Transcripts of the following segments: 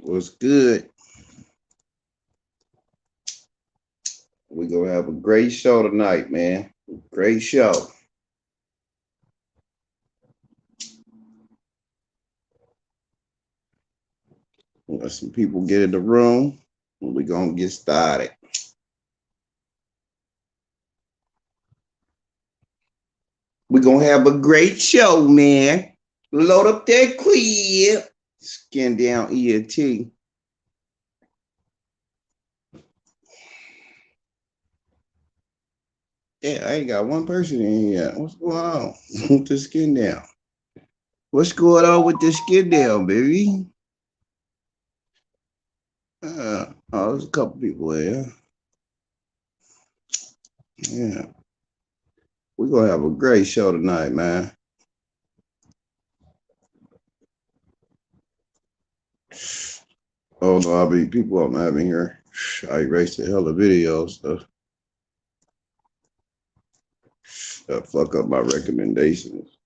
What's good? We're gonna have a great show tonight, man. Great show. Let some people get in the room and we're gonna get started. We're gonna have a great show, man. Load up that clip. Skin down ENT. Yeah, I ain't got one person in here. What's going on with the skin down? What's going on with the skin down, baby? Oh, there's a couple people here. Yeah. We're gonna have a great show tonight, man. Oh no, I'll be people I'm having here. I erased the hell of videos, so fuck up my recommendations.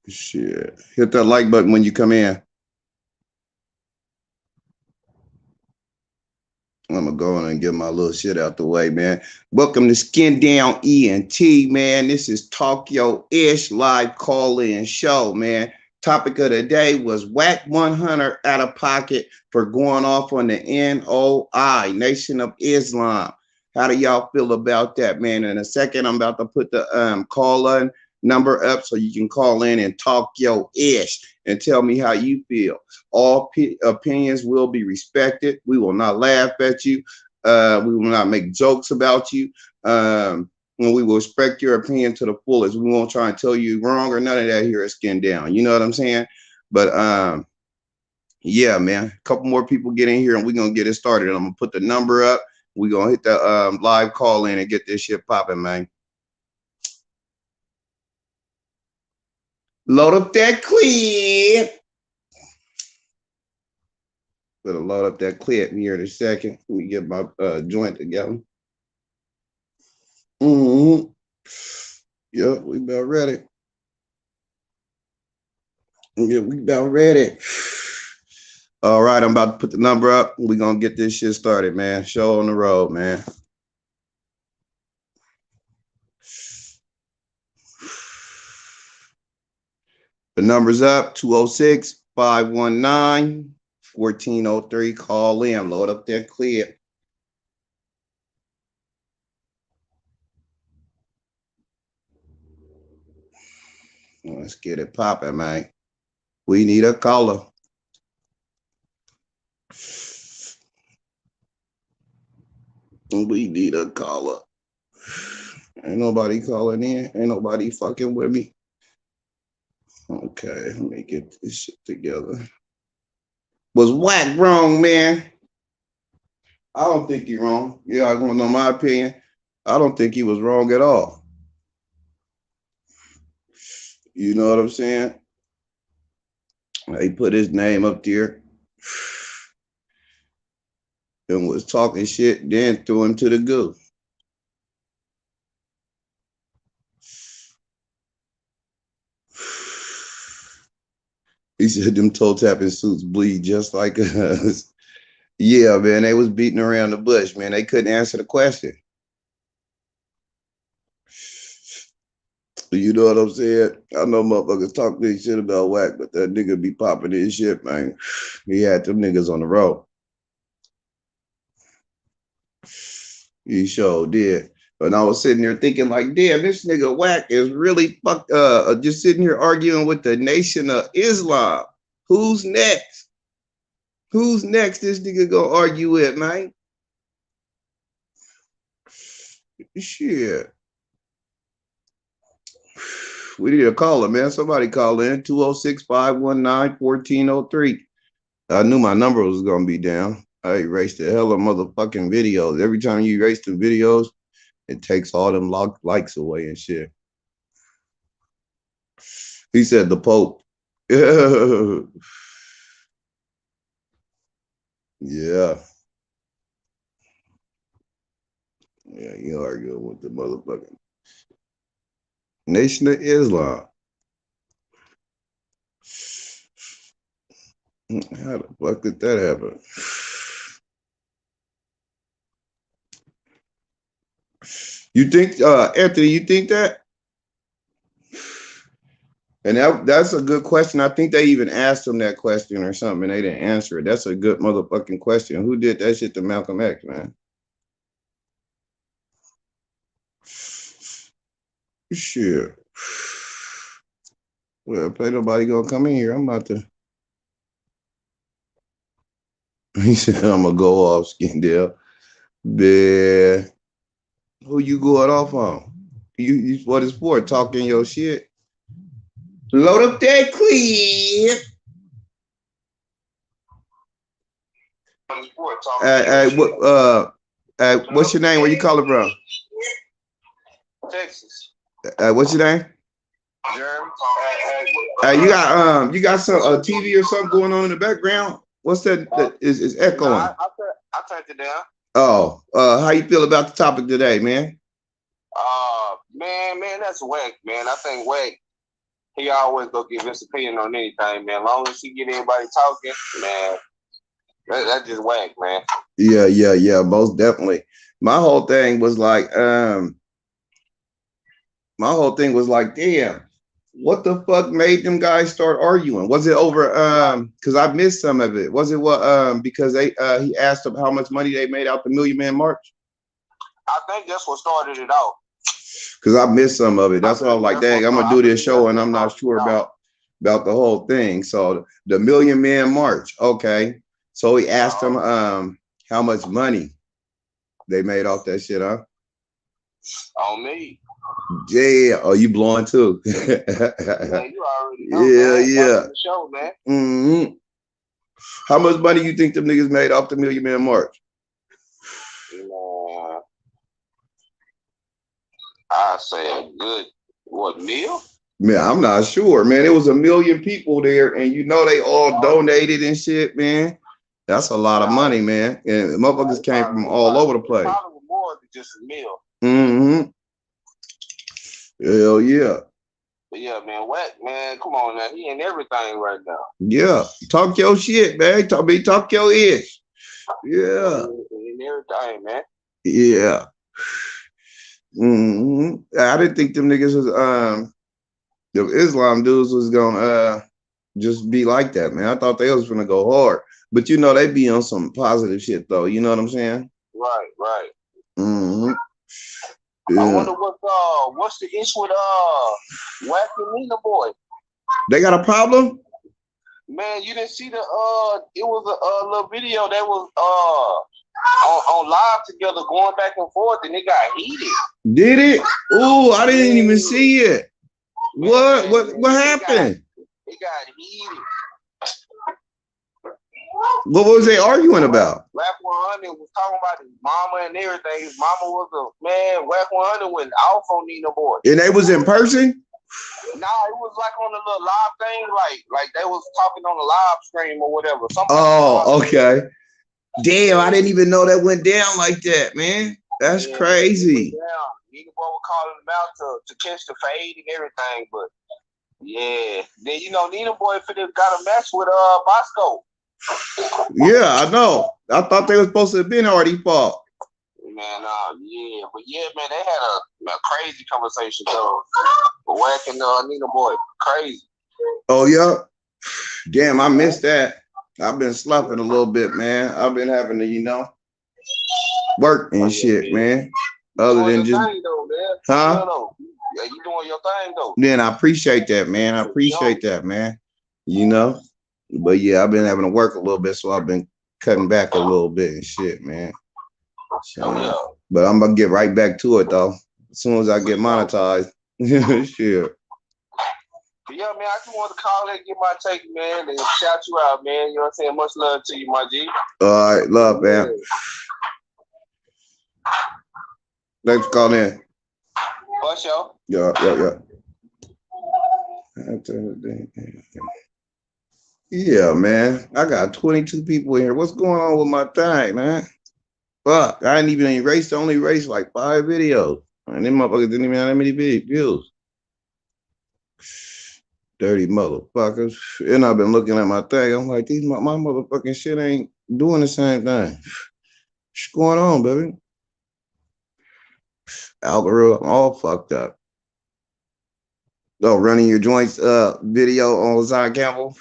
Shit. Hit that like button when you come in. I'm gonna go in and get my little shit out the way, man. Welcome to Skin Down ENT, man. This is Talk Yo Ish live call-in show, man. Topic of the day was Wack 100 out of pocket for going off on the N.O.I, Nation of Islam. How do y'all feel about that, man? In a second, I'm about to put the call-in number up so you can call in and talk yo ish and tell me how you feel. All opinions will be respected. We will not laugh at you. We will not make jokes about you. And we will respect your opinion to the fullest. We won't try and tell you wrong or none of that here at Skin Down. You know what I'm saying? But yeah, man, a couple more people get in here and we're going to get it started. I'm going to put the number up. We're going to hit the live call in and get this shit popping, man. Load up that clip. Better load up that clip here in a second. Let me get my joint together. Mm-hmm. Yep, we about ready. Yeah, we about ready. All right, I'm about to put the number up. We're going to get this shit started, man. Show on the road, man. The number's up, 206-519-1403. Call in, load up that clip. Let's get it popping, man. We need a caller. We need a caller. Ain't nobody calling in. Ain't nobody fucking with me. Okay, let me get this shit together. Was Wack wrong, man? I don't think he wrong. Yeah, I want to know my opinion. I don't think he was wrong at all. You know what I'm saying? He put his name up there and was talking shit, then threw him to the goo. He said them toe tapping suits bleed just like us. Yeah, man, they was beating around the bush, man. They couldn't answer the question. You know what I'm saying? I know motherfuckers talk this shit about Wack, but that nigga be popping his shit, man. He had them niggas on the road. He sure did. And I was sitting there thinking, like, damn, this nigga Wack is really just sitting here arguing with the Nation of Islam. Who's next? Who's next? This nigga gonna argue with, man? Shit. We need a caller, man. Somebody call in 206-519-1403. I knew my number was gonna be down. I erased the hell of motherfucking videos. Every time you erase the videos, it takes all them likes away and shit. He said the Pope. Yeah. Yeah, you arguing with the motherfucking Nation of Islam. How the fuck did that happen? You think, Anthony, you think that? And that's a good question. I think they even asked him that question or something, and they didn't answer it. That's a good motherfucking question. Who did that shit to Malcolm X, man? Shit. Well, if ain't nobody gonna come in here, I'm about to. He said, I'm gonna go off, Skindale. Man, who you going off on? You what is for? Talking your shit? Load up that clip. What's your name? Where you calling from? Texas. What's your name? Jeremy. You got some TV or something going on in the background? What's that? That is echoing. I turned it down. Oh, how you feel about the topic today, man? Man, that's Wack, man. I think Wack, he always go give his opinion on anything, man. As long as he get anybody talking, man, that's just Wack, man. Yeah, most definitely. My whole thing was like, damn, what the fuck made them guys start arguing? Was it over because I missed some of it? Was it what because he asked them how much money they made out the Million Man March? I think that's what started it off. Because I missed some of it. That's why I was like, dang, I'm gonna do this show and I'm not sure about the whole thing. So the Million Man March, okay. So he asked them how much money they made off that shit, huh? On me. Yeah. Oh, you blowing too? Man, you already know, yeah. The show, man. Mm-hmm. How much money you think them niggas made off the Million Man March? I say a good meal? Man, I'm not sure, man. It was 1 million people there, and you know they all donated and shit, man. That's a lot of money, man. And motherfuckers came from all over the place. Probably more than just a meal. Mm-hmm. Hell yeah. But yeah, man, Wack, man, come on now. He in everything right now. Yeah. Talk your shit, man. Talk your ish. Yeah. In everything, man. Yeah. Mm-hmm. I didn't think them niggas was the Islam dudes was gonna just be like that, man. I thought they was gonna go hard. But you know they be on some positive shit though. You know what I'm saying? Right. Mm-hmm. Yeah. I wonder what's the issue with Wack and Nina Boy? They got a problem? Man, you didn't see it was a little video that was on live together going back and forth and it got heated. Did it? Oh, I didn't even see it. Man, what happened? It got heated. What was they arguing about? Wack 100 was talking about his mama and everything. His mama was a man. Wack 100 went off on Nina Boy. And they was in person? Nah, it was like on a little live thing, like they was talking on a live stream or whatever. Okay. Damn, I didn't even know that went down like that, man. That's crazy. Nina Boy was calling him out to catch the fade and everything, but yeah. Then you know Nina Boy got a match with Bosco. Yeah, I know. I thought they were supposed to have been already fought. Man, but man, they had a crazy conversation though. Wack and Nina Boy, crazy. Oh yeah, damn, I missed that. I've been sloughing a little bit, man. I've been having to, work and shit, man. Other than just, though, man. Huh? Yeah, you doing your thing though. Then I appreciate that, man. But yeah, I've been having to work a little bit, so I've been cutting back a little bit and shit, man. So, but I'm gonna get right back to it though. As soon as I get monetized. Sure. Yeah, man, I just want to call and get my take, man, and shout you out, man. You know what I'm saying? Much love to you, my G. All right, love, man. Thanks for calling in. For sure. Yeah. Yeah, man. I got 22 people in here. What's going on with my thing, man? Fuck, I didn't even only erased like 5 videos. And them motherfuckers didn't even have that many views. Dirty motherfuckers. And I've been looking at my thing. I'm like, these my motherfucking shit ain't doing the same thing. What's going on, baby? Algorithm all fucked up. Oh, running your joints video on Zion Campbell.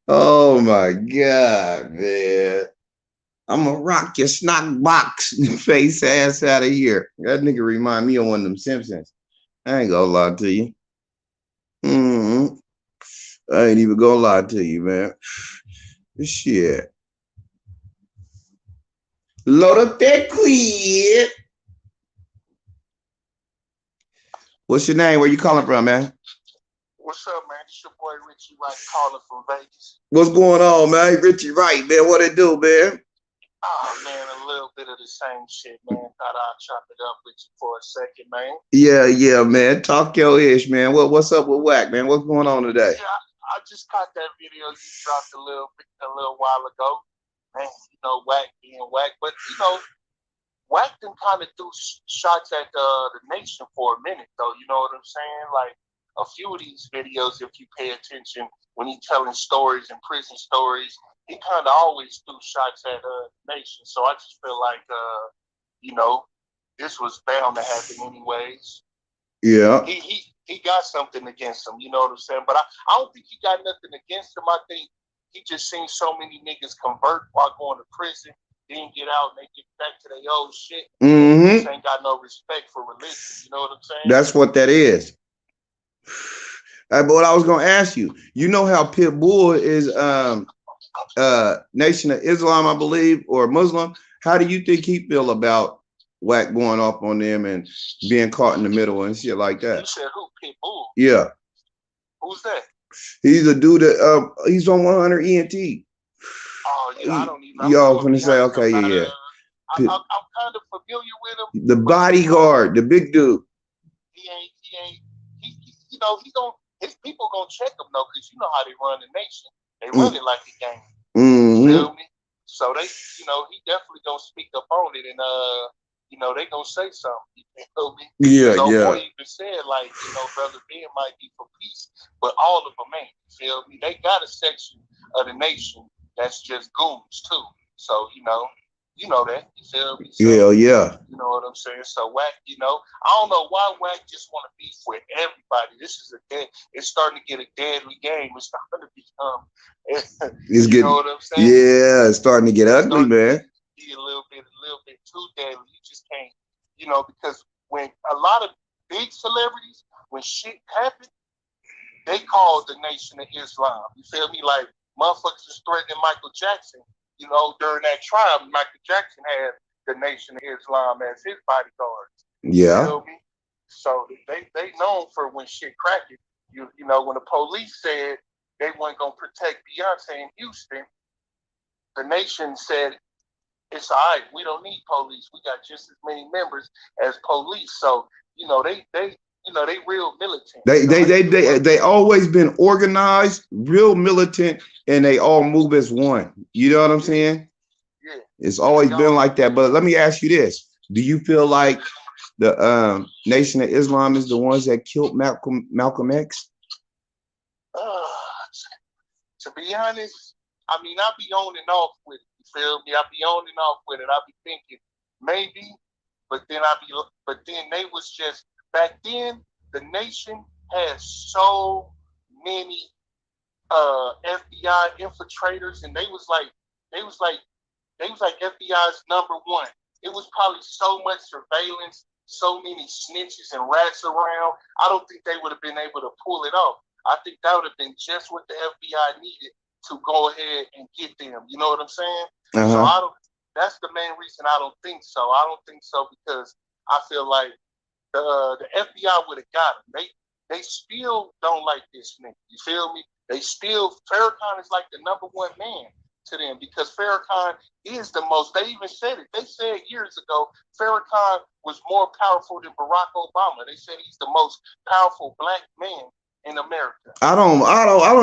Oh my God, man. I'm gonna rock your snot box face ass out of here. That nigga remind me of one of them Simpsons. I ain't gonna lie to you. I ain't even gonna lie to you, man. Shit. Load up that quid. What's your name? Where you calling from, man? What's up, man? It's your boy Richie Wright calling from Vegas. What's going on, man? Richie Wright, man. What it do, man? Oh, man, a little bit of the same shit, man. Thought I'd chop it up with you for a second, man. Yeah, man. Talk your ish, man. What's up with Wack, man? What's going on today? Yeah, I just caught that video you dropped a little while ago. Man, you know, Wack being Wack. But, you know, Wack done kind of threw shots at the nation for a minute, though. You know what I'm saying? Like, a few of these videos, if you pay attention, when he's telling stories and prison stories, he kind of always threw shots at the nation. So I just feel like, you know, this was bound to happen anyways. Yeah. He got something against him, you know what I'm saying? But I don't think he got nothing against him. I think he just seen so many niggas convert while going to prison, then get out and they get back to their old shit. They just ain't got no respect for religion, you know what I'm saying? That's what that is. But what I was gonna ask you, you know how Pitbull is Nation of Islam, I believe, or Muslim. How do you think he feel about Wack going off on them and being caught in the middle and shit like that? You said who? Pitbull? Yeah. Who's that? He's a dude that he's on 100 ENT. Oh yeah, I don't even. Y'all finna say, okay, yeah. I'm kind of familiar with him. The bodyguard, the big dude. He you know, his people gonna check him though, because you know how they run the nation. They run it like a game. You feel me? So they, you know, he definitely gonna speak up on it, and you know, they gonna say something. You feel me? Yeah. Boy even said, like, you know, Brother Ben might be for peace, but all of them ain't. You feel me? They got a section of the nation that's just goons too. So you know that. You feel me? So, yeah. You know what I'm saying? So Wack, you know, I don't know why Wack just want to beef with everybody. This is it's starting to get a deadly game. It's starting to become, you know what I'm saying? Yeah, it's starting to get ugly, man. Be a little bit too deadly. You just can't, you know, because when a lot of big celebrities, when shit happened, they called the Nation of Islam. You feel me? Like motherfuckers was threatening Michael Jackson. You know, during that trial, Michael Jackson had the Nation of Islam as his bodyguards. Yeah. You feel me? So they known for when shit cracked. You know, when the police said they weren't gonna protect Beyonce in Houston, the nation said it's all right. We don't need police. We got just as many members as police. So you know they real militant. They always been organized, real militant, and they all move as one. You know what I'm saying? Yeah. It's always been like that. But let me ask you this: do you feel like the Nation of Islam is the ones that killed Malcolm X? To be honest, I mean, I be on and off with it. You feel me? I be on and off with it. I be thinking maybe, but then they was just back then. The nation had so many FBI infiltrators, and they was like FBI's number one. It was probably so much surveillance, so many snitches and rats around. I don't think they would have been able to pull it off. I think that would have been just what the FBI needed to go ahead and get them. You know what I'm saying? So that's the main reason I don't think so. I don't think so because I feel like the FBI would have got him. They still don't like this nigga. You feel me? Farrakhan is like the number one man to them because Farrakhan is the most. They even said it. They said years ago Farrakhan was more powerful than Barack Obama. They said he's the most powerful black man in America. I don't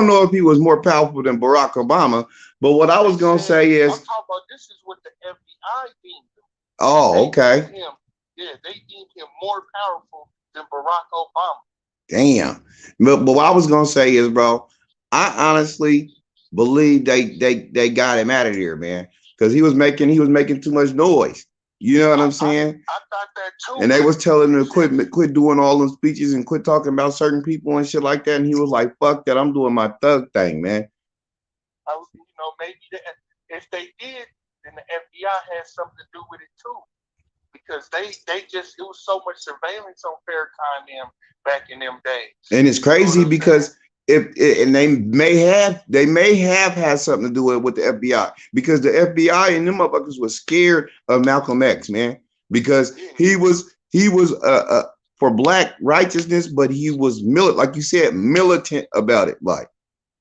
know if he was more powerful than Barack Obama, but what I was gonna say is, I'm talking about this is what the FBI deemed him. Oh, okay. They deemed him more powerful than Barack Obama. Damn. But what I was gonna say is, bro, I honestly believe they got him out of there, man, because he was making too much noise. You know what I'm saying? I thought that too. And they was telling him to quit doing all those speeches and quit talking about certain people and shit like that. And he was like, "Fuck that! I'm doing my thug thing, man." Maybe if they did, then the FBI had something to do with it too, because it was so much surveillance on Farrakhan them back in them days. And it's crazy because they may have had something to do with the FBI, because the FBI and them motherfuckers was scared of Malcolm X, man, because he was for black righteousness, but he was like you said, militant about it, like,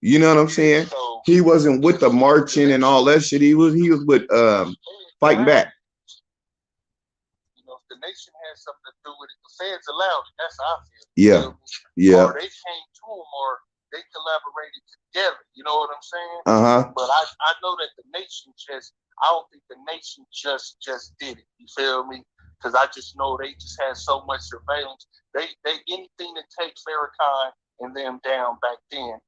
you know what I'm saying? So, he wasn't with the marching and all that shit. He was with fighting back. If the nation has something to do with it, the feds allowed it. That's how I feel. Yeah. Yeah. Or they came to him, or they collaborated together. You know what I'm saying? But I know that the nation I don't think the nation just did it. You feel me? Because I just know they just had so much surveillance. They anything to take Farrakhan and them down back then,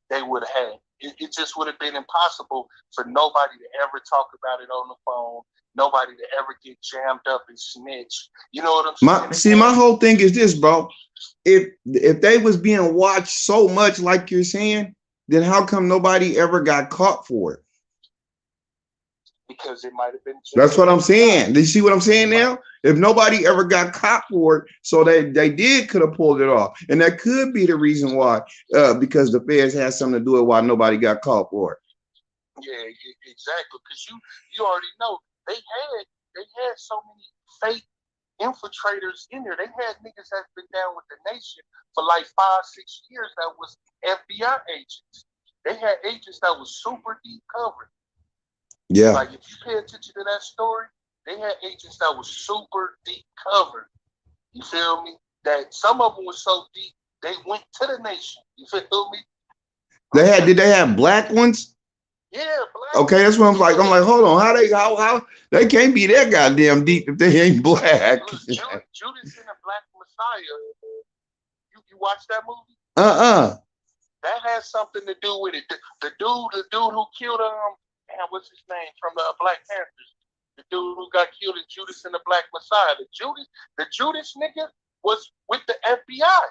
they would have had. It just would have been impossible for nobody to ever talk about it on the phone. Nobody to ever get jammed up and snitch. You know what I'm saying? My whole thing is this, bro. If they was being watched so much, like you're saying, then how come nobody ever got caught for it? Because it might have been. That's what I'm saying. Do you see what I'm saying now? If nobody ever got caught for it, so they could have pulled it off, and that could be the reason why, because the feds had something to do with why nobody got caught for it. Yeah, exactly. Because you already know they had so many fake infiltrators in there. They had niggas that's been down with the nation for like 5-6 years that was FBI agents. They had agents that was super deep covered. Yeah. Like, if you pay attention to that story, they had agents that was super deep covered. You feel me? That some of them was so deep, they went to the nation. You feel me? Did they have black ones? Yeah, black. Okay, that's what I'm like. I'm like, hold on, how they can't be that goddamn deep if they ain't black. Judas and the Black Messiah. You watch that movie? That has something to do with it. The dude who killed what's his name from the Black Panthers? The dude who got killed in Judas and the Black Messiah. The Judas nigga was with the FBI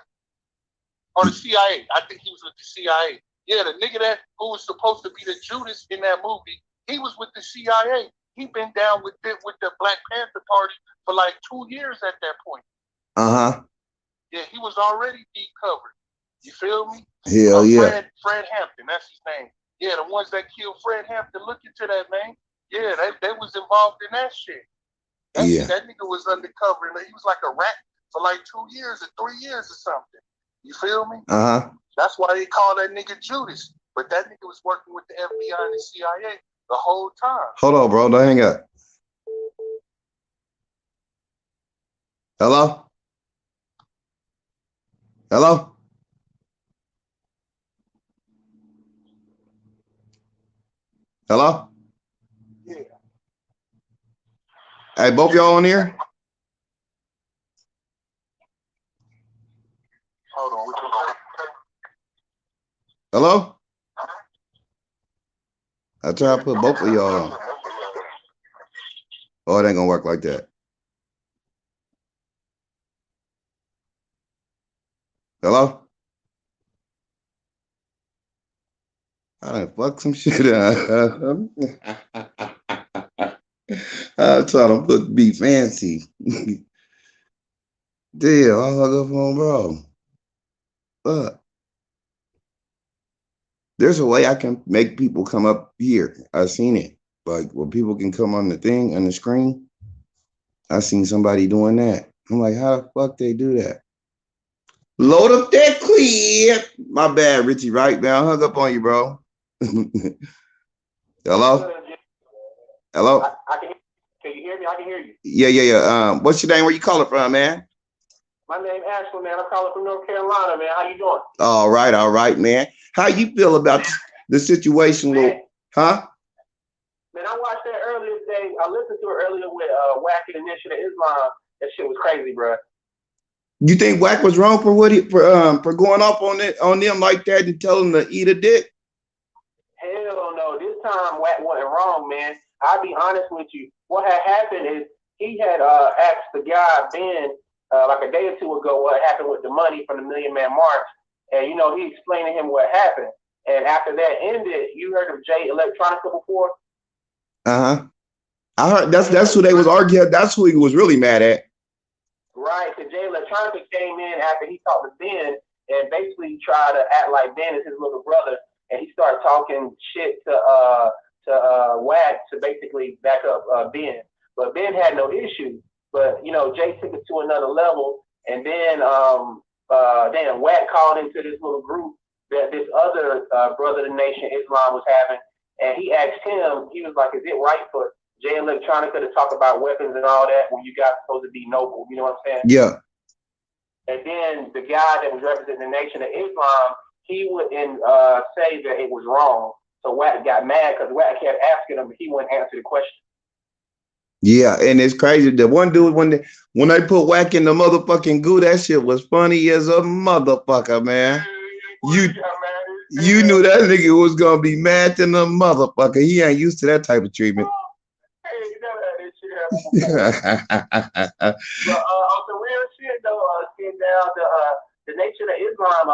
or the CIA. I think he was with the CIA. Yeah, the nigga who was supposed to be the Judas in that movie, he was with the CIA. He been down with the Black Panther Party for like 2 years at that point. Yeah, he was already deep covered. You feel me? Hell yeah. Fred Hampton, that's his name. Yeah, the ones that killed Fred Hampton, look into that, man. Yeah, they was involved in that shit. That nigga was undercover, and he was like a rat for like 2 years or 3 years or something. You feel me? That's why they call that nigga Judas. But that nigga was working with the FBI and the CIA the whole time. Hold on, bro. Don't hang up. Hello? Hello? Hello? Yeah. Hey, both y'all on here? Hold on. Hello? I try to put both of y'all on. Oh, it ain't gonna work like that. Hello? I done fucked some shit up. I'm trying to be fancy. Damn, I hung up on bro. Fuck. There's a way I can make people come up here. I've seen it. Like, where people can come on the thing, on the screen. I seen somebody doing that. I'm like, how the fuck they do that? Load up that clip. My bad, Richie, right, man? I hung up on you, bro. Hello? Hello? Can you hear me? I can hear you. Yeah. What's your name? Where you calling from, man? My name Ashley, man. I'm calling from North Carolina, man. How you doing? All right, man. How you feel about the situation, man, huh? Man, I watched that earlier today. I listened to it earlier with Wack and Initiative Islam. That shit was crazy, bro. You think Wack was wrong for what for going off on them like that and telling them to eat a dick? Hell no, this time Wack wasn't wrong, man. I'll be honest with you. What had happened is he had asked the guy Ben like a day or two ago what happened with the money from the Million Man March, and you know he explained to him what happened. And after that ended, you heard of Jay Electronica before? I heard that's who they was arguing. That's who he was really mad at. Right, because Jay Electronica came in after he talked to Ben and basically tried to act like Ben is his little brother, and he started talking shit to Wack to basically back up Ben. But Ben had no issue. But you know, Jay took it to another level, and then Wack called into this little group that this other brother of the nation, Islam, was having, and he asked him. He was like, "Is it right for Jay Electronica to talk about weapons and all that when you guys supposed to be noble?" You know what I'm saying? Yeah. And then the guy that was representing the Nation of Islam, he wouldn't say that it was wrong. So Wack got mad because Wack kept asking him, but he wouldn't answer the question. Yeah, and it's crazy. The one dude when they put Wack in the motherfucking goo, that shit was funny as a motherfucker, man. You knew that nigga was gonna be mad than a motherfucker. He ain't used to that type of treatment. But on the real shit though, seeing down the Nation of Islam,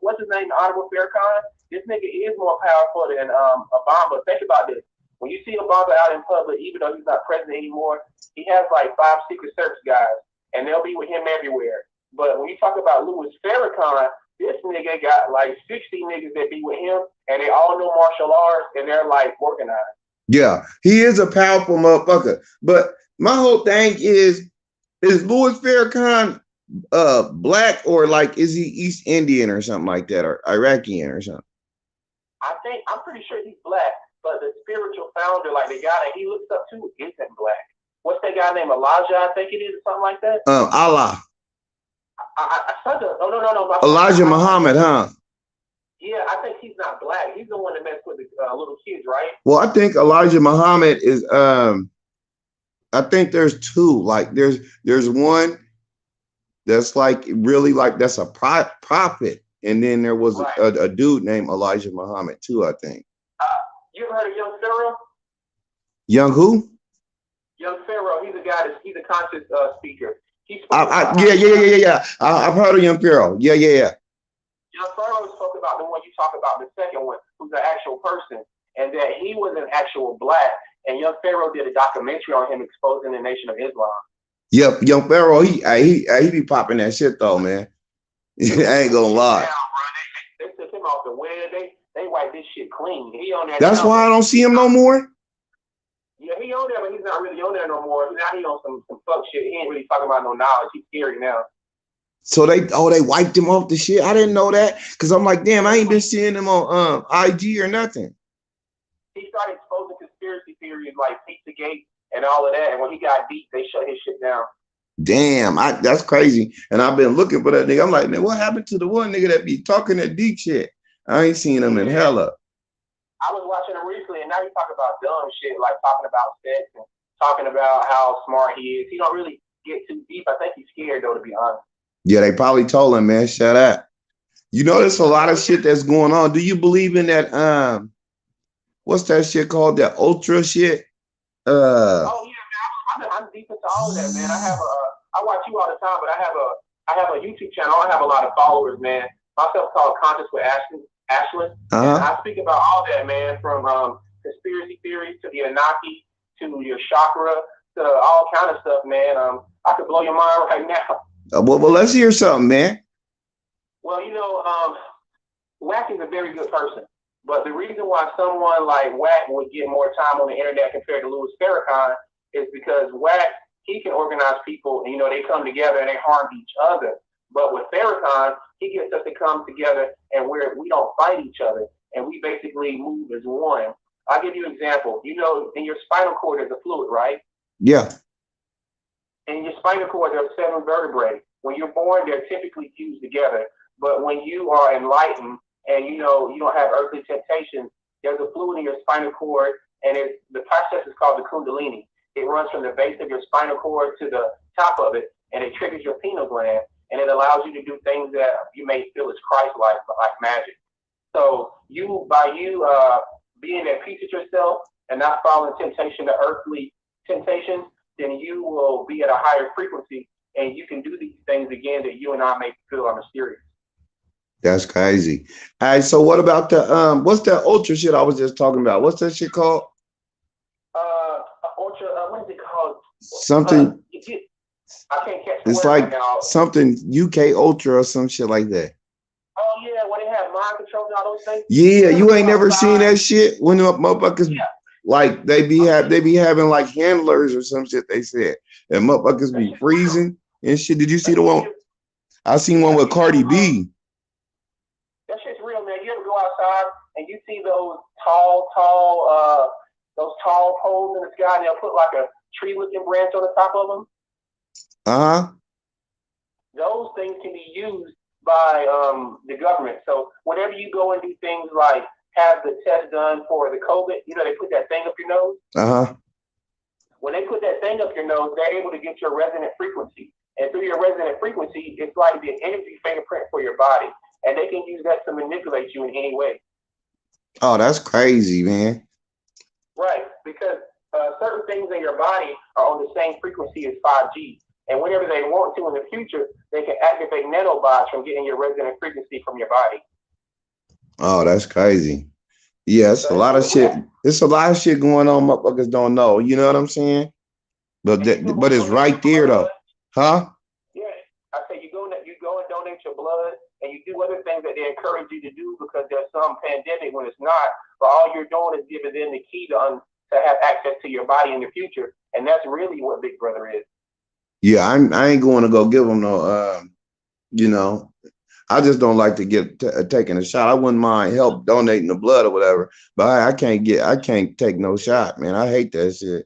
what's his name, Honorable Farrakhan? This nigga is more powerful than Obama. Think about this. When you see Obama out in public, even though he's not president anymore, he has like 5 Secret Service guys, and they'll be with him everywhere. But when you talk about Louis Farrakhan, this nigga got like 60 niggas that be with him, and they all know martial arts, and they're like organized. Yeah, he is a powerful motherfucker. But my whole thing is Louis Farrakhan black, or like is he East Indian or something like that, or Iraqi or something? I'm pretty sure he's black, but the spiritual founder, like the guy that he looks up to, isn't black. What's that guy named Elijah? I think it is, or something like that. Allah. No. Elijah Muhammad, huh? Yeah, I think he's not black. He's the one that messed with the little kids, right? Well, I think Elijah Muhammad is. I think there's two. Like there's one that's like really like that's a prophet, and then there was a dude named Elijah Muhammad too. I think. You ever heard of Young Pharaoh? Young who? Young Pharaoh. He's a guy. He's a conscious speaker. Yeah. I've heard of Young Pharaoh. Yeah. Young Pharaoh spoke about the one you talk about, the second one, who's an actual person, and that he was an actual black. And Young Pharaoh did a documentary on him exposing the Nation of Islam. Yep, Young Pharaoh, he be popping that shit though, man. I ain't gonna lie. They took him off the web. They wiped this shit clean. He on that. That's why I don't see him no more. Yeah, he on there, but he's not really on there no more. Now he on some fuck shit. He ain't really talking about no knowledge. He's scary now. So they wiped him off the shit. I didn't know that, because I'm like, damn, I ain't been seeing him on IG or nothing. He started exposing conspiracy theories like Pizzagate and all of that, and when he got deep, they shut his shit down. Damn, that's crazy. And I've been looking for that nigga. I'm like, man, what happened to the one nigga that be talking that deep shit? I ain't seen him in hella. I was watching him recently, and now you talk about dumb shit, like talking about sex and talking about how smart he is. He don't really get too deep. I think he's scared, though, to be honest. Yeah, they probably told him, man, shut up. You know, there's a lot of shit that's going on. Do you believe in that? What's that shit called? That ultra shit? Oh yeah, man. I'm deep into all of that, man. I watch you all the time, but I have a YouTube channel. I have a lot of followers, man. Myself called Conscious with Ashlyn. I speak about all that, man, from conspiracy theories to the Anunnaki to your chakra to all kind of stuff, man. I could blow your mind right now. Well, let's hear something, man. Well, you know, Wack is a very good person, but the reason why someone like Wack would get more time on the internet compared to Louis Farrakhan is because Wack, he can organize people, and you know, they come together and they harm each other. But with Farrakhan, he gets us to come together and we don't fight each other, and we basically move as one. I'll give you an example. You know, in your spinal cord is a fluid, right? Yeah. In your spinal cord, there are 7 vertebrae. When you're born, they're typically fused together. But when you are enlightened and you know you don't have earthly temptations, there's a fluid in your spinal cord, and the process is called the Kundalini. It runs from the base of your spinal cord to the top of it, and it triggers your pineal gland. and it allows you to do things that you may feel is Christ-like, like magic. So by you being at peace with yourself and not following temptation to earthly temptations, then you will be at a higher frequency, and you can do these things again that you and I may feel are mysterious. That's crazy. All right, so what about the what's that ultra shit I was just talking about? What's that shit called? Ultra. What is it called? Something. I can't catch the It's word like right now. something UK Ultra or some shit like that. Oh yeah, when they have mind control and all those things. Yeah, you ain't never seen that shit when the motherfuckers like they be having like handlers or some shit. They said and motherfuckers be freezing and shit. Did you see the one? I seen one with Cardi B. That shit's real, man. You ever go outside and you see those tall poles in the sky, and they'll put like a tree-looking branch on the top of them? Those things can be used by the government. So whenever you go and do things like have the test done for the COVID, you know, they put that thing up your nose. When they put that thing up your nose, they're able to get your resonant frequency. And through your resonant frequency, it's like the energy fingerprint for your body. And they can use that to manipulate you in any way. Oh, that's crazy, man. Right, because certain things in your body are on the same frequency as 5G. And whenever they want to in the future, they can activate nanobots from getting your resonant frequency from your body. Oh, that's crazy. Yeah, it's a lot of shit. It's a lot of shit going on motherfuckers don't know. You know what I'm saying? But it's right there though. Huh? Yeah. I say you go and donate your blood, and you do other things that they encourage you to do because there's some pandemic when it's not. But all you're doing is giving them the key to have access to your body in the future. And that's really what Big Brother is. Yeah, I ain't going to go give them no, you know, I just don't like to get taking a shot. I wouldn't mind help donating the blood or whatever, but I can't take no shot, man. I hate that shit.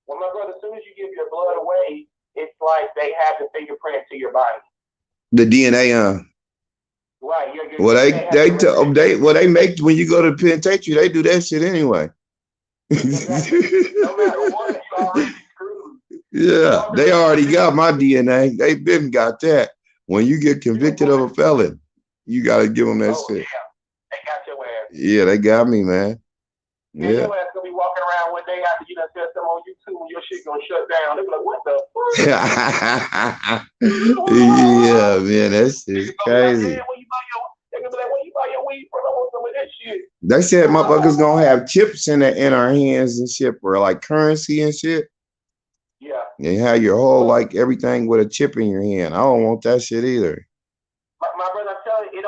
Well, my brother, as soon as you give your blood away, it's like they have the fingerprint to your body. The DNA, right. They make when you go to the penitentiary, they do that shit anyway. Exactly. No matter what, you already screwed. Yeah, they already got my DNA. They been got that. When you get convicted of a felon, you got to give them that shit. Yeah. They got your ass. Yeah, they got me, man. Yeah. Your ass gonna be walking around one day after you done said something on YouTube and your shit gonna shut down. They be like, what the fuck? Yeah, man, that shit's crazy. They gonna be like, where you buy your weed from? I want some of that shit. They said motherfuckers gonna have chips in our hands and shit for like currency and shit. Yeah. You have your whole like everything with a chip in your hand. I don't want that shit either. My brother, I'm telling you,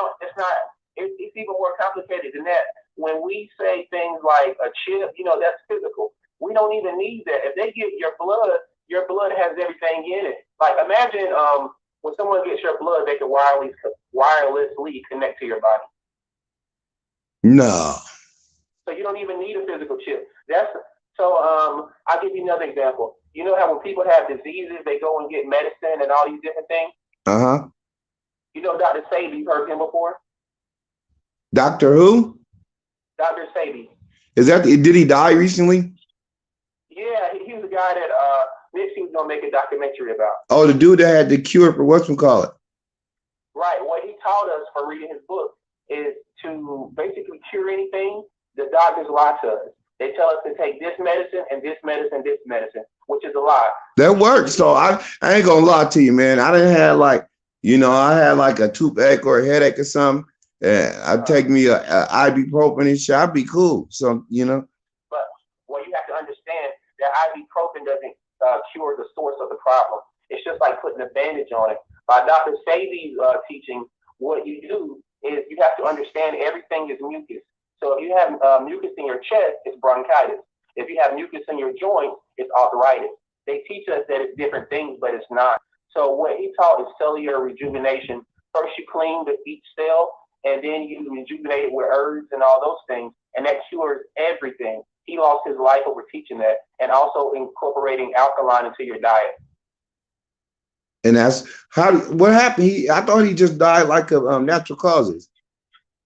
it's even more complicated than that. When we say things like a chip, you know, that's physical. We don't even need that. If they get your blood has everything in it. Like imagine when someone gets your blood, they can wirelessly connect to your body. No. So you don't even need a physical chip. I'll give you another example. You know how when people have diseases, they go and get medicine and all these different things? You know Dr.Sebi, you've heard of him before? Dr. who? Dr.Sebi. Did he die recently? Yeah, he was a guy that Nipsey was gonna make a documentary about. Oh, the dude that had the cure for whatchamacallit. Right. What he taught us for reading his book is to basically cure anything. The doctors lie to us. They tell us to take this medicine and this medicine, which is a lie. That works. So I ain't gonna lie to you, man. I didn't have I had like a toothache or a headache or something. I'd take me a ibuprofen and shit. I'd be cool. So, you know. But you have to understand that ibuprofen doesn't cure the source of the problem. It's just like putting a bandage on it. By Dr. Sebi's teaching, what you do is you have to understand everything is mucus. So if you have mucus in your chest, it's bronchitis. If you have mucus in your joints, it's arthritis. They teach us that it's different things, but it's not. So what he taught is cellular rejuvenation. First you clean each cell, and then you rejuvenate it with herbs and all those things, and that cures everything. He lost his life over teaching that, and also incorporating alkaline into your diet. And that's what happened. I thought he just died like of natural causes.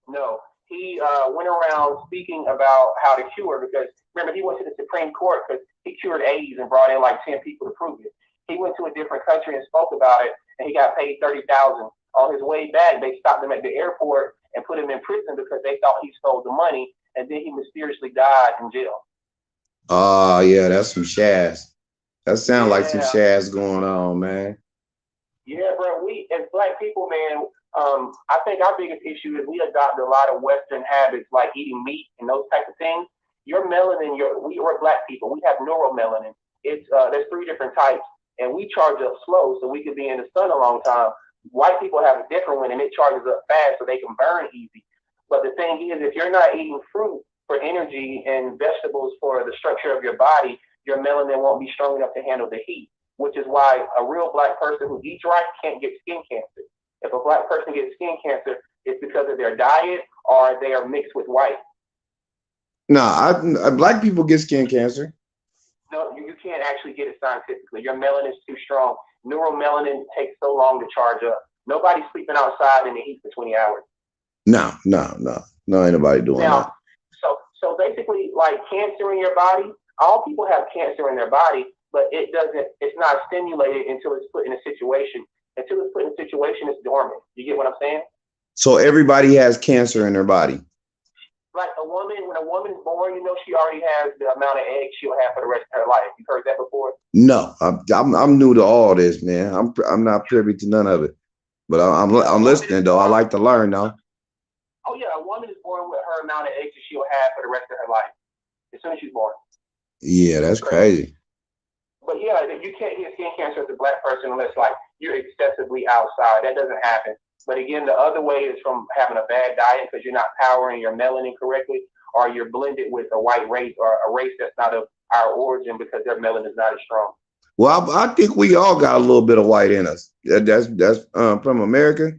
No, he went around speaking about how to cure, because remember, he went to the Supreme Court because he cured AIDS and brought in like 10 people to prove it. He went to a different country and spoke about it, and he got paid $30,000. On his way back, they stopped him at the airport and put him in prison because they thought he stole the money, and then he mysteriously died in jail. Oh, yeah, that's some shaz. That sounds like some shaz going on, man. Yeah, bro. We as black people, man, I think our biggest issue is we adopt a lot of Western habits like eating meat and those types of things. Your melanin, we're black people. We have neuromelanin. It's there's 3 different types, and we charge up slow so we can be in the sun a long time. White people have a different one, and it charges up fast so they can burn easy. But the thing is, if you're not eating fruit for energy and vegetables for the structure of your body, your melanin won't be strong enough to handle the heat, which is why a real black person who eats right can't get skin cancer. If a black person gets skin cancer, it's because of their diet or they are mixed with white. No, black people get skin cancer. No, you can't actually get it scientifically. Your melanin is too strong. Neuromelanin takes so long to charge up. Nobody's sleeping outside in the heat for 20 hours. No, ain't nobody doing that. So basically, like cancer in your body, all people have cancer in their body, but it's not stimulated until it's put in a situation. Until it's put in a situation, it's dormant. You get what I'm saying? So everybody has cancer in their body. Like when a woman's born, she already has the amount of eggs she'll have for the rest of her life. You've heard that before? No, I'm new to all this, man. I'm not privy to none of it, but I'm listening though. I like to learn though. Oh yeah, a woman is born with her amount of eggs that she'll have for the rest of her life as soon as she's born. Yeah, that's crazy. But yeah, you can't get skin cancer as a black person unless like you're excessively outside. That doesn't happen. But again, the other way is from having a bad diet because you're not powering your melanin correctly, or you're blended with a white race or a race that's not of our origin because their melanin is not as strong. Well, I think we all got a little bit of white in us. That's from America.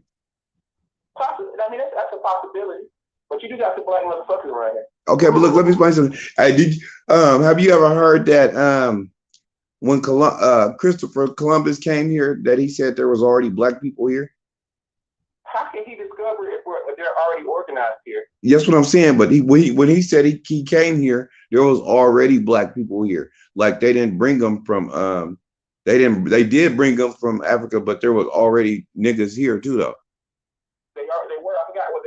Possibly. I mean, that's a possibility. But you do got some black motherfuckers around here. Okay, but look, let me explain something. Hey, have you ever heard that when Christopher Columbus came here, that he said there was already black people here? How can he discover if they're already organized here? That's what I'm saying. But when he said he came here, there was already black people here. Like they didn't bring them from they did bring them from Africa, but there was already niggas here too, though. They were. I forgot what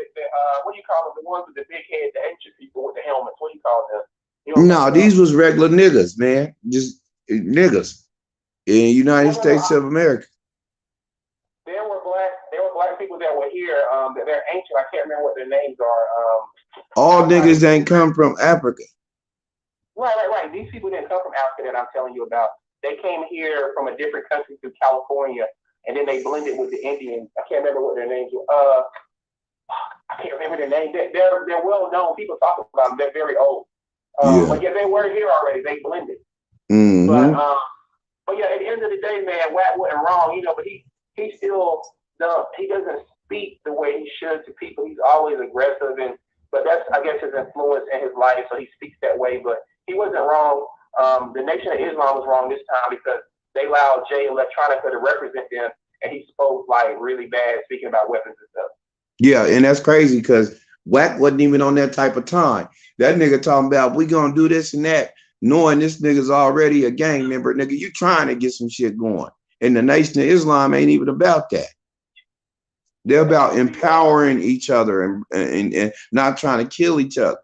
do you call them? The ones with the big head, the ancient people with the helmets. What do you call them? No, these was regular niggas, man. Just niggas in the United States of America. There were black people that were here. They're ancient. I can't remember what their names are. All niggas ain't come from Africa. Right. These people didn't come from Africa that I'm telling you about. They came here from a different country through California, and then they blended with the Indians. I can't remember what their names were. I can't remember their name. They're well known. People talk about them. They're very old. But yeah, they were here already. They blended. Mm-hmm. But yeah, at the end of the day, man, Wack wasn't wrong, but he still he doesn't speak the way he should to people. He's always aggressive, but that's, I guess, his influence in his life, so he speaks that way. But he wasn't wrong. The Nation of Islam was wrong this time because they allowed Jay Electronica to represent them, and he spoke like really bad, speaking about weapons and stuff. Yeah, and that's crazy because Wack wasn't even on that type of time. That nigga talking about we gonna do this and that, knowing this nigga's already a gang member. Nigga, you trying to get some shit going. And the Nation of Islam ain't even about that. They're about empowering each other and not trying to kill each other.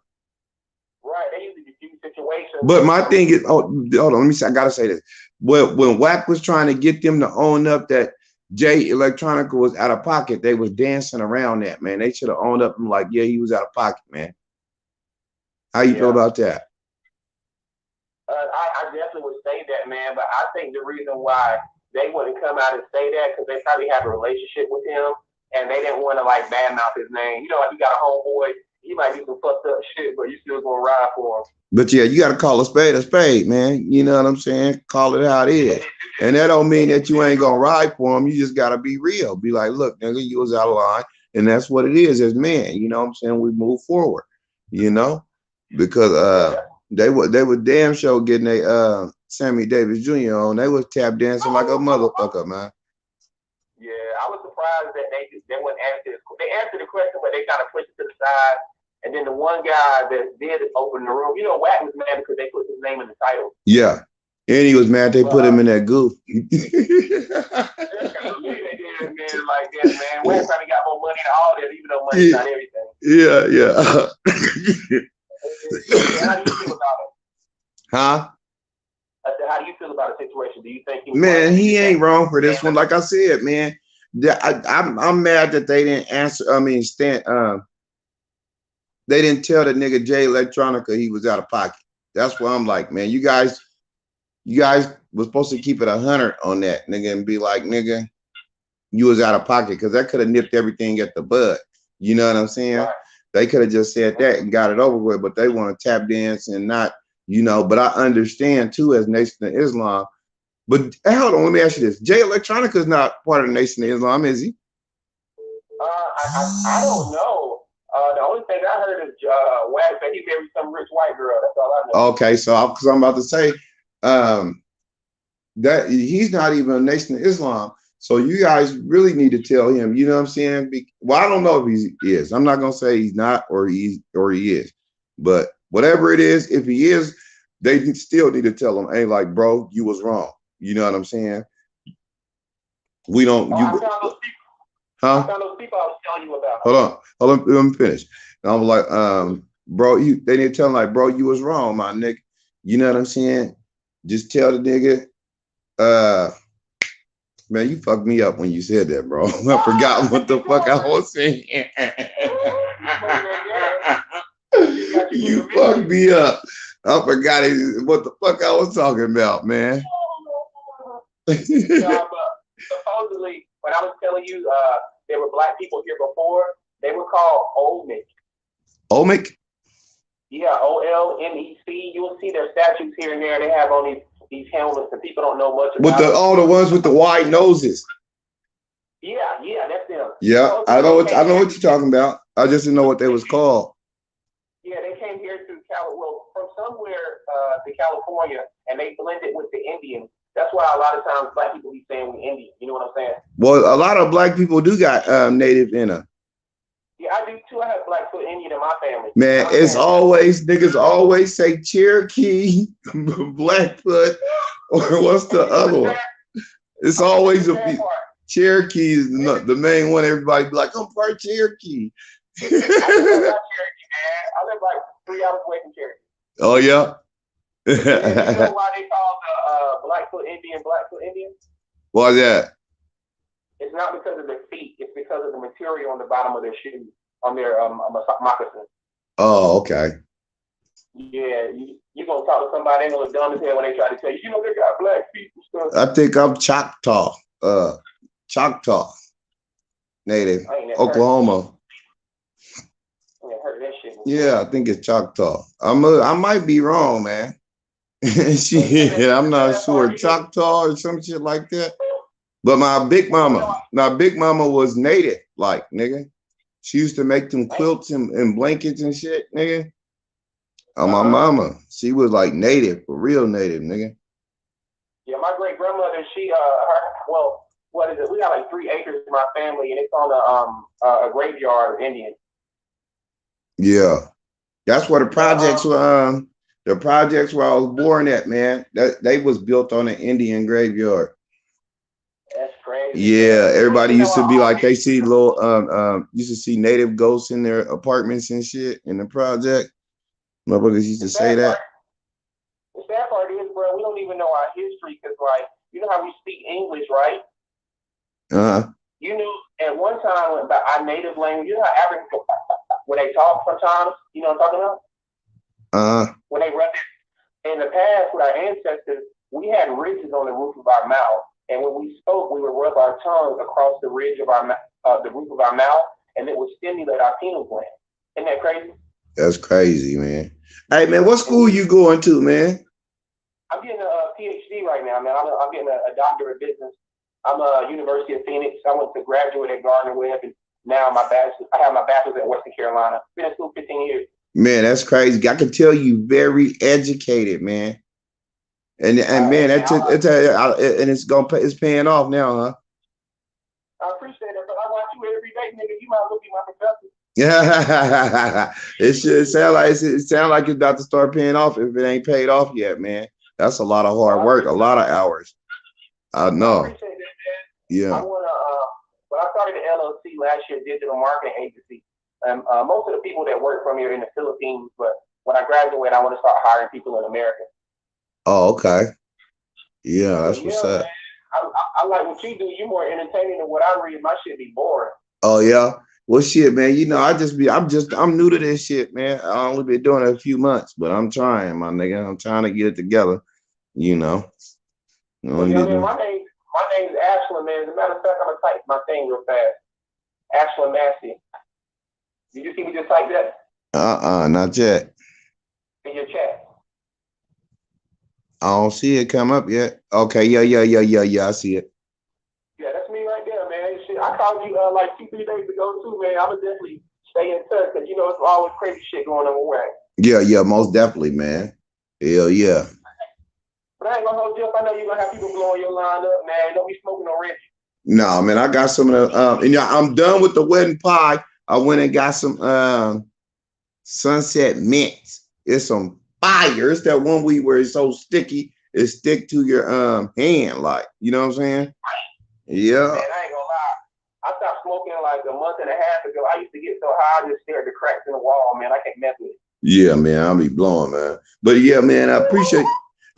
Right, they usually diffuse situations. But my thing is, hold on, let me say, I gotta say this. When Wack was trying to get them to own up that Jay Electronica was out of pocket, they was dancing around that, man. They should have owned up and like, yeah, he was out of pocket, man. How you feel about that? I definitely would say that, man. But I think the reason why they wouldn't come out and say that because they probably have a relationship with him and they didn't want to like badmouth his name. Like you got a homeboy, he might do some fucked up shit, but you still gonna ride for him. But yeah, you got to call a spade, man. You know what I'm saying? Call it how it is. And that don't mean that you ain't going to ride for him. You just got to be real. Be like, look, nigga, you was out of line. And that's what it is as men. You know what I'm saying? We move forward, because they were damn sure getting a Sammy Davis Jr. on. They was tap dancing like a motherfucker, man. Yeah, I was surprised that they wouldn't answer this. They answered the question, but they kind of pushed it to the side. And then the one guy that did open the room, Wack was mad because they put his name in the title. Yeah. And he was mad they put him in that goof. They did. Wack probably got more money than all that, even though money's not everything. How do you feel about it? Huh? I said, how do you feel about the situation? Do you think he ain't wrong for this one? Like I said, man, I'm mad that they didn't answer. I mean, they didn't tell the nigga Jay Electronica he was out of pocket. That's why I'm like, man, you guys was supposed to keep it 100 on that, nigga, and be like, nigga, you was out of pocket, because that could have nipped everything at the bud. You know what I'm saying? Right. They could have just said that and got it over with, but they want to tap dance and not, you know. But I understand too, as Nation of Islam. But hold on, let me ask you this: Jay Electronica is not part of the Nation of Islam, is he? I don't know. The only thing I heard is Wack said he married some rich white girl. That's all I know. Okay, so because I'm about to say that he's not even a Nation of Islam. So you guys really need to tell him, you know what I'm saying? Well, I don't know if he is. I'm not gonna say he's not or he is, but whatever it is, if he is, they still need to tell him, hey, like, bro, you was wrong. You know what I'm saying? We don't. I found those people. Huh? I found those people I was telling you about. Hold on, let me finish. And I was like, bro, they need to tell him, like, bro, you was wrong, my nigga. You know what I'm saying? Just tell the nigga, man, you fucked me up when you said that, bro. I forgot what the fuck I was saying. You fucked me up. I forgot what the fuck I was talking about, man. Supposedly, when I was telling you there were black people here before, they were called Olmec. Olmec? Yeah, OLMEC. You will see their statues here and there. They have on these helmets, and people don't know much about with all the ones with the wide noses. Yeah, that's them. Yeah, so I know what you're talking about. I just didn't know what they was called. Yeah, they came here to from somewhere to California, and they blended with the Indians. That's why a lot of times black people be saying we Indian. You know what I'm saying? Well, a lot of black people do got native in them. Yeah, I do too. I have Blackfoot Indian in my family. Man, it's always niggas always say Cherokee, Blackfoot, or what's the other one? It's always Cherokee is the main one. Everybody be like, I'm part Cherokee. I live Cherokee, man. I live like 3 hours away from Cherokee. Oh yeah. You know why they call the Blackfoot Indian? Why that? It's not because of their feet. It's because of the material on the bottom of their shoes, on their moccasins. Oh, okay. Yeah, you're going to talk to somebody, they're going to look dumb as hell when they try to tell you, you know, they got black feet and stuff. I think I'm Choctaw native, Oklahoma. I heard that shit. Yeah, I think it's Choctaw. I might be wrong, man. I'm not sure. Choctaw or some shit like that. But my big mama was native, like, nigga. She used to make them quilts and blankets and shit, nigga. My mama, she was like native, for real native, nigga. Yeah, my great grandmother, what is it? We got like 3 acres in my family, and it's on a graveyard of Indians. Yeah, that's where the projects were. The projects where I was born at, man. They was built on an Indian graveyard. That's crazy. Yeah, everybody used to be like, they see little used to see native ghosts in their apartments and shit in the project. Motherfuckers used to say that. The sad part is, bro, we don't even know our history, because, like, you know how we speak English, right? You knew at one time about our native language. You know how Africans, when they talk sometimes, you know what I'm talking about? When they run in the past with our ancestors, we had ridges on the roof of our mouth, and when we spoke, we would rub our tongues across the ridge of the roof of our mouth, and it would stimulate our pineal gland. Isn't that crazy? That's crazy, man. Hey, man, what school you going to, man? I'm getting a PhD right now, man. I'm getting a doctorate of business. I'm a University of Phoenix. I went to graduate at Gardner-Webb, and now I have my bachelor's at Western Carolina. Been in school 15 years. Man, that's crazy. I can tell you very educated, man. And man, it's paying off now, huh? I appreciate it, but I watch you every day, nigga. You might as well be my professor. Yeah, it sound like it's about to start paying off if it ain't paid off yet, man. That's a lot of hard work, a lot of hours. I know. I appreciate that, man. Yeah. I want to. What I started an LLC last year, digital marketing agency. Most of the people that work for me are in the Philippines, but when I graduate, I want to start hiring people in America. Oh, okay. Yeah, that's what's up. I like what you do. You're more entertaining than what I read. My shit be boring. Oh yeah. Well, shit, man. You know, I'm new to this shit, man. I only been doing it a few months, but I'm trying, my nigga. I'm trying to get it together. You know. Well, yeah, man, my name's Ashland, man. As a matter of fact, I'm gonna type my thing real fast. Ashland Massey. Did you see me just type that? Not yet. In your chat. I don't see it come up yet. Okay, yeah. I see it. Yeah, that's me right there, man. Shit, I called you like 2-3 days ago too, man. I'ma definitely stay in touch because you know it's always crazy shit going on with Wack. Yeah, most definitely, man. Hell yeah. But I ain't gonna hold you up. I know you're gonna have people blowing your line up, man. Don't be smoking no Reggie. No, man, I got some of the and yeah, I'm done with the wedding pie. I went and got some sunset mints. It's some fire. It's that one where it's so sticky, it stick to your hand, like, you know what I'm saying? Yeah. Man, I ain't gonna lie. I stopped smoking like a month and a half ago. I used to get so high, I just stare at the cracks in the wall, man. I can't mess with it. Yeah, man, I'll be blowing, man. But yeah, man, I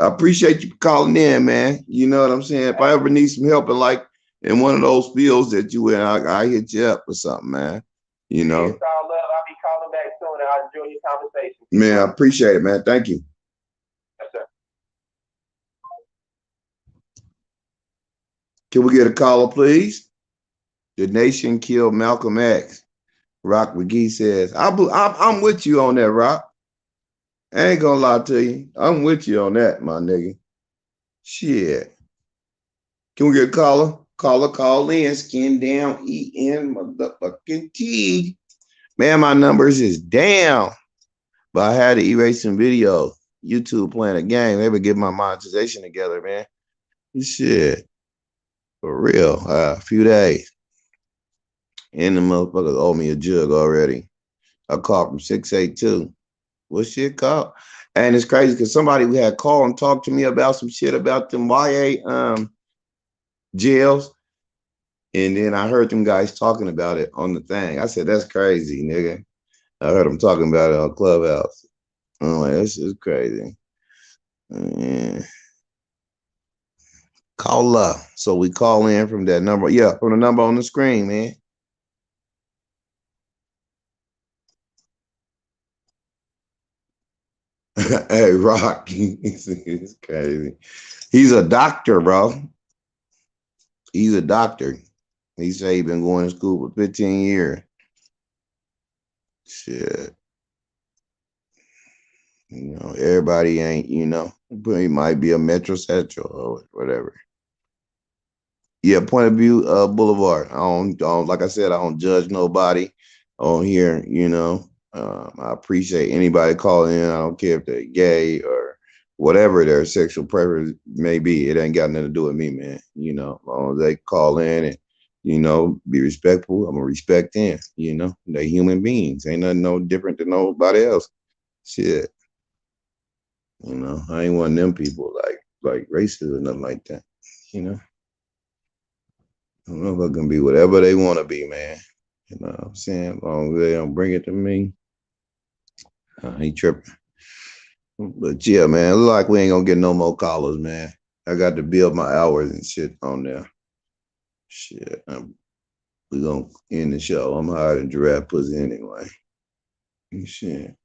appreciate you calling in, man. You know what I'm saying? If I ever need some help in one of those fields that you in, I hit you up or something, man. You know. It's all love. I'll be calling back soon and I'll enjoy your conversation. Man, I appreciate it, man. Thank you. Yes, sir. Can we get a caller, please? The nation killed Malcolm X. Rock McGee says, I'm with you on that, Rock. I ain't gonna lie to you. I'm with you on that, my nigga. Shit. Can we get a caller? Call in. Skin down, EN motherfucking T. Man, my numbers is down. But I had to erase some video. YouTube playing a game. They would get my monetization together, man. Shit. For real. A few days. And the motherfuckers owe me a jug already. I called from 682. What shit called? And it's crazy because somebody we had called and talked to me about some shit about them YA jails. And then I heard them guys talking about it on the thing. I said, that's crazy, nigga. I heard them talking about it on Clubhouse. I'm like, this is crazy. Yeah. Call up. So we call in from that number. Yeah, from the number on the screen, man. Hey, Rock. It's crazy. He's a doctor, bro. He's a doctor. He said he been going to school for 15 years. Shit. You know, everybody ain't, you know, but he might be a metrosexual or whatever. Yeah, Point of View Boulevard. I don't, like I said, I don't judge nobody on here, you know. I appreciate anybody calling in. I don't care if they're gay or whatever their sexual preference may be. It ain't got nothing to do with me, man. You know, as long as they call in and, you know, be respectful, I'm going to respect them. You know, they're human beings. Ain't nothing no different than nobody else. Shit. You know, I ain't one of them people like racist or nothing like that. You know, I don't know if I can be whatever they want to be, man. You know what I'm saying? As long as they don't bring it to me, I ain't tripping. But yeah, man, it look like we ain't gonna get no more callers, man. I got to build my hours and shit on there. Shit, we gonna end the show. I'm hiding giraffe pussy anyway. Shit.